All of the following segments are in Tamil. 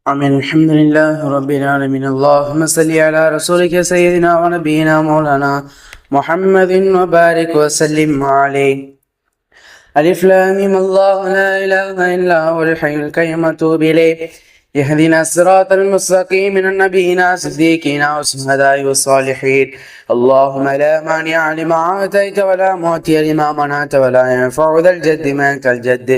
آمين. الحمد لله رب العالمين. اللهم صل على رسولك سيدنا ونبينا مولانا محمد وبارك وسلم عليه. ألف لام ميم. الله لا إله إلا هو الحي القيوم أتوب إليه. يهدنا الصراط المستقيم من النبيين الصديقين والشهداء والصالحين. اللهم لا مانع لما أعطيت ولا معطي لما منعت ولا ينفع ذا الجد منك الجد.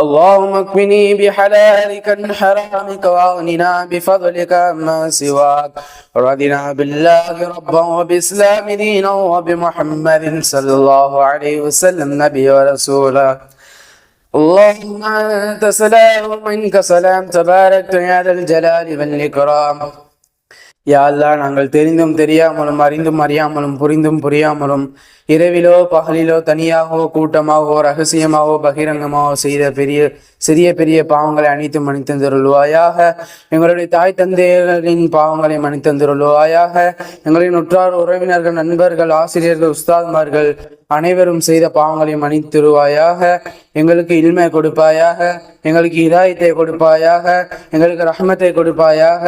اللهم اكفني بحلالك عن حرامك واغننا بفضلك عما سواك. رضنا بالله ربا وبالاسلام دينا وبمحمد صلى الله عليه وسلم نبي ورسولا. اللهم انت سلام ومنك سلام تبارك يا ذا الجلال والاكرام. யா அல்லாஹ், நாங்கள் தெரிந்தும் தெரியாமலும் அறிந்தும் அறியாமலும் புரிந்தும் புரியாமலும் இரவிலோ பகலிலோ தனியாகவோ கூட்டமாகவோ ரகசியமாகவோ பகிரங்கமாகவோ செய்த சிறிய பெரிய பாவங்களை அனைத்தும் மன்னித்தந்தருள்வாயாக. எங்களுடைய தாய் தந்தையர்களின் பாவங்களை மன்னித்தந்தருள்வாயாக. எங்களின் உற்றார் உறவினர்கள் நண்பர்கள் ஆசிரியர்கள் உஸ்தாத்மார்கள் அனைவரும் செய்த பாவங்களை மன்னித்திருவாயாக. எங்களுக்கு இல்மை கொடுப்பாயாக, எங்களுக்கு இதாயத்தை கொடுப்பாயாக, எங்களுக்கு ரஹ்மத்தை கொடுப்பாயாக,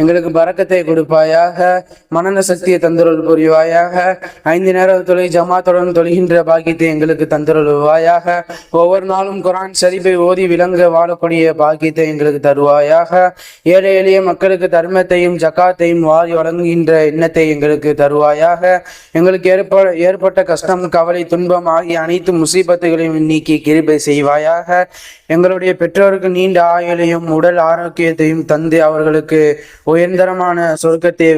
எங்களுக்கு பரக்கத்தை கொடுப்பாயாக, மனன சக்தியை தந்தருள் புரிவாயாக. 5 நேரம் தொலை ஜமாத்துடன் தொழுகின்ற பாக்கியத்தை எங்களுக்கு தந்தருள்வாயாக. ஒவ்வொரு நாளும் குரான் ஷரீஃபை ஓதி விளங்க வாழக்கூடிய பாக்கியத்தை எங்களுக்கு தருவாயாக. ஏழை எளிய மக்களுக்கு தர்மத்தையும் ஜக்காத்தையும் வாரி வழங்குகின்ற எண்ணத்தை எங்களுக்கு தருவாயாக. எங்களுக்கு ஏற்பட்ட கஷ்டம் கவலை துன்பம் ஆகிய அனைத்து முசீபத்துகளையும் நீக்கி கிருபை செய்வாயாக. எங்களுடைய பெற்றோருக்கு நீண்ட ஆயுளையும் உடல் ஆரோக்கியத்தையும் தந்து அவர்களுக்கு உயர்ந்தரமான சொர்க்கத்தை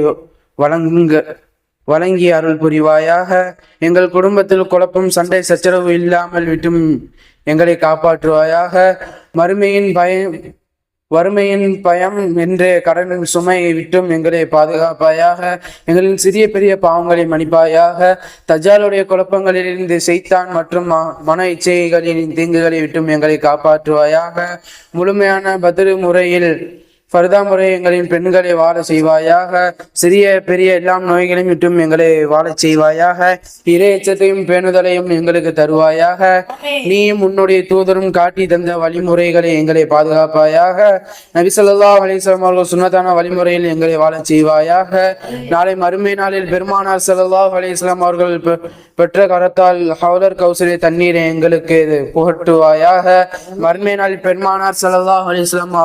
வழங்கி அருள் புரிவாயாக. எங்கள் குடும்பத்தில் குழப்பம் சண்டை சச்சரவு இல்லாமல் விட்டும் எங்களை காப்பாற்றுவாயாக. வறுமையின் பயம் என்ற கடனின் சுமையை விட்டும் எங்களை பாதுகாப்பாயாக. எங்களின் சிறிய பெரிய பாவங்களை மன்னிப்பாயாக. தஜாலுடைய குழப்பங்களிலிருந்து செய்தான் மற்றும் மன இச்சைகளின் தீங்குகளை விட்டும் எங்களை காப்பாற்றுவாயாக. முழுமையான பதிரு முறையில் ஃபர்தா முறை எங்களின் பெண்களை வாழ செய்வாயாக. சிறிய பெரிய எல்லா நோய்களையும் விட்டும் எங்களை வாழச் செய்வாயாக. இறை எச்சத்தையும் பேணுதலையும் எங்களுக்கு தருவாயாக. நீயும் உன்னுடைய தூதரும் காட்டி தந்த வழிமுறைகளை எங்களை பாதுகாப்பாயாக. நபி ஸல்லல்லாஹு அலைஹி வஸல்லம் அவர்கள் சுன்னத்தான வழிமுறையில் எங்களை வாழச் செய்வாயாக. நாளை மறுமை நாளில் பெருமானார் ஸல்லல்லாஹு அலைஹி வஸல்லம் அவர்கள் பெற்ற கரத்தால் ஹவுலர் கௌசரிய தண்ணீரை எங்களுக்கு புகட்டுவாயாக. மறுமை நாளில் பெருமானார் ஸல்லல்லாஹு அலைஹி வஸல்லம்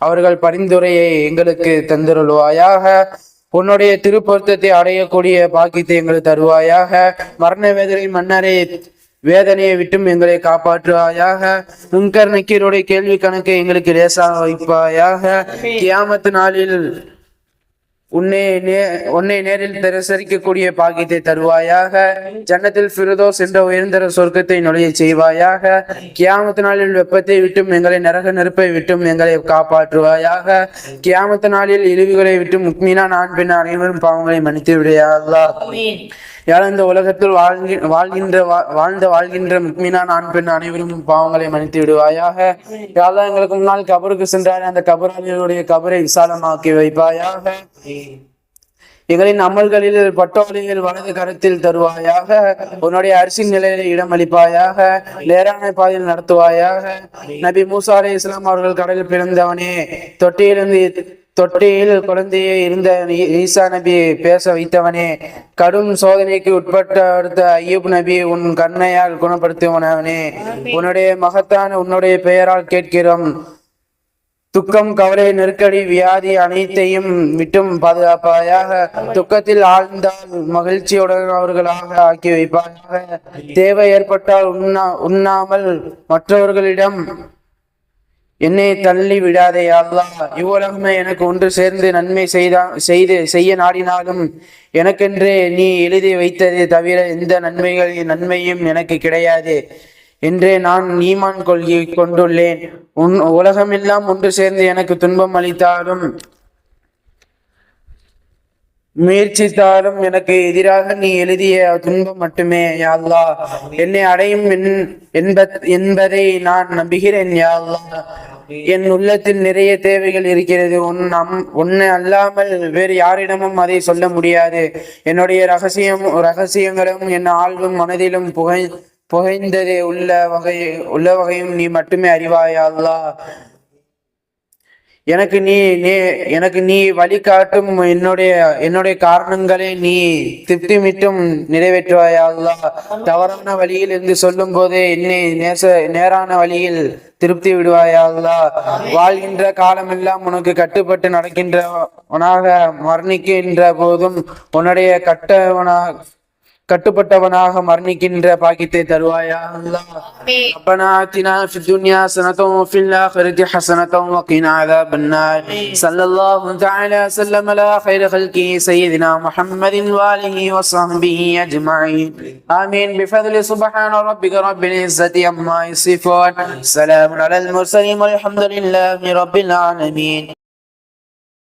அவர்கள் பரிந்துரையை எங்களுக்கு தந்தருள்வாயாக. உன்னுடைய திருப்பொருத்தத்தை அடையக்கூடிய பாக்கியத்தை எங்களுக்கு தருவாயாக. மரண வேதனை மன்னரை வேதனையை விட்டும் எங்களை காப்பாற்றுவாயாக. முன்கர் நக்கீருடைய கேள்வி கணக்கை எங்களுக்கு லேசாக வைப்பாயாக. கியாமத்து நாளில் உன்னை நேரில் தரிசரிக்கக்கூடிய பாக்கியத்தை தருவாயாக. ஜன்னத்தில் ஃபிர்தௌஸ் என்ற உயர்ந்த சொர்க்கத்தை நுழைய செய்வாயாக. கியாமத்து நாளில் வெப்பத்தை விட்டும் எங்களை நரக நெருப்பை விட்டும் எங்களை காப்பாற்றுவாயாக. கியாமத்து நாளில் இழிவுகளை விட்டும் முக்மீனான ஆண் பெண் அனைவரும் பாவங்களை மன்னித்து விடையா அல்லாஹ். இந்த உலகத்தில் வாழ்கின்ற முக்மீனான ஆண் பெண் அனைவரும் பாவங்களை மன்னித்து விடுவாயாக. யாரெல்லாம் எங்களுக்கு முன்னால் கபருக்கு சென்றார், அந்த கபராளிகளுடைய கபரை விசாலமாக்கி வைப்பாயாக. எங்களின் அமல்களில் பட்டோலிகள் வலது கரத்தில் தருவாயாக. உன்னுடைய அரிசின் நிலையில இடம் அளிப்பாயாக. நேரான பாதையில் நடத்துவாயாக. நபி மூசா அலைஹிஸ்ஸலாம் அவர்கள் கடலில் பிறந்தவனே, தொட்டியில் குழந்தையே இருந்த ஈசா நபி பேச வைத்தவனே, கடும் சோதனைக்கு உட்பட்ட ஐயூப் நபி உன் கருணையால் குணப்படுத்துவனவனே, உன்னுடைய பெயரால் கேட்கிறோம். துக்கம் கவலை நெருக்கடி வியாதி அனைத்தையும் விட்டும் பாதுகாப்பாயாக. துக்கத்தில் ஆழ்ந்தால் மகிழ்ச்சியுடன் அவர்களாக ஆக்கி வைப்பாயாக. தேவை ஏற்பட்டால் உண்ணாமல் மற்றவர்களிடம் என்னை தள்ளி விடாதே அல்லாஹ். இவ்வுலகமே எனக்கு ஒன்று சேர்ந்து நன்மை செய்ய நாடினாலும் எனக்கென்று நீ எழுதி வைத்ததை தவிர எந்த நன்மையும் எனக்கு கிடையாது என்றே நான் ஈமான் கொண்டுள்ளேன். உலகமெல்லாம் ஒன்று சேர்ந்து எனக்கு துன்பம் அளித்தாலும் முயற்சித்தாலும் எனக்கு எதிராக நீ எழுதிய துன்பம் மட்டுமே யா அல்லாஹ் என்னை அடையும் என்பதை நான் நம்புகிறேன் யா அல்லாஹ். என் உள்ளத்தில் நிறைய தேவைகள் இருக்கிறது. உன்னை அல்லாமல் வேறு யாரிடமும் அதை சொல்ல முடியாது. என்னுடைய ரகசியங்களும் என் ஆழ்வும் மனதிலும் புகைந்ததே உள்ள வகையும் நீ மட்டுமே அறிவாயா அல்லாஹ். எனக்கு நீ வழிகாட்டும் என்னுடைய காரணங்களை நீ திருப்திமிட்டும் நிறைவேற்றுவாயா அல்லாஹ். தவறான வழியில் இருந்து சொல்லும் போதே என்னை நேரான வழியில் திருப்தி விடுவாயா அல்லாஹ். வாழ்கின்ற காலமெல்லாம் உனக்கு கட்டுப்பட்டு நடக்கின்றவனாக மரணிக்கின்ற போதும் உன்னுடைய கட்டுப்பட்டவனாக மரணிக்கின்ற பாக்கியத்தை தருவாயா அல்லாஹ். ربنا آتنا في الدنيا حسنة وفي الآخرة حسنة وقنا عذاب النار. صلى الله تعالى وسلم على خير خلقه سيدنا محمد وآله وصحبه أجمعين. آمين. بفضل سبحان ربك رب العزة عما يصفون. سلام على المرسلين والحمد لله رب العالمين.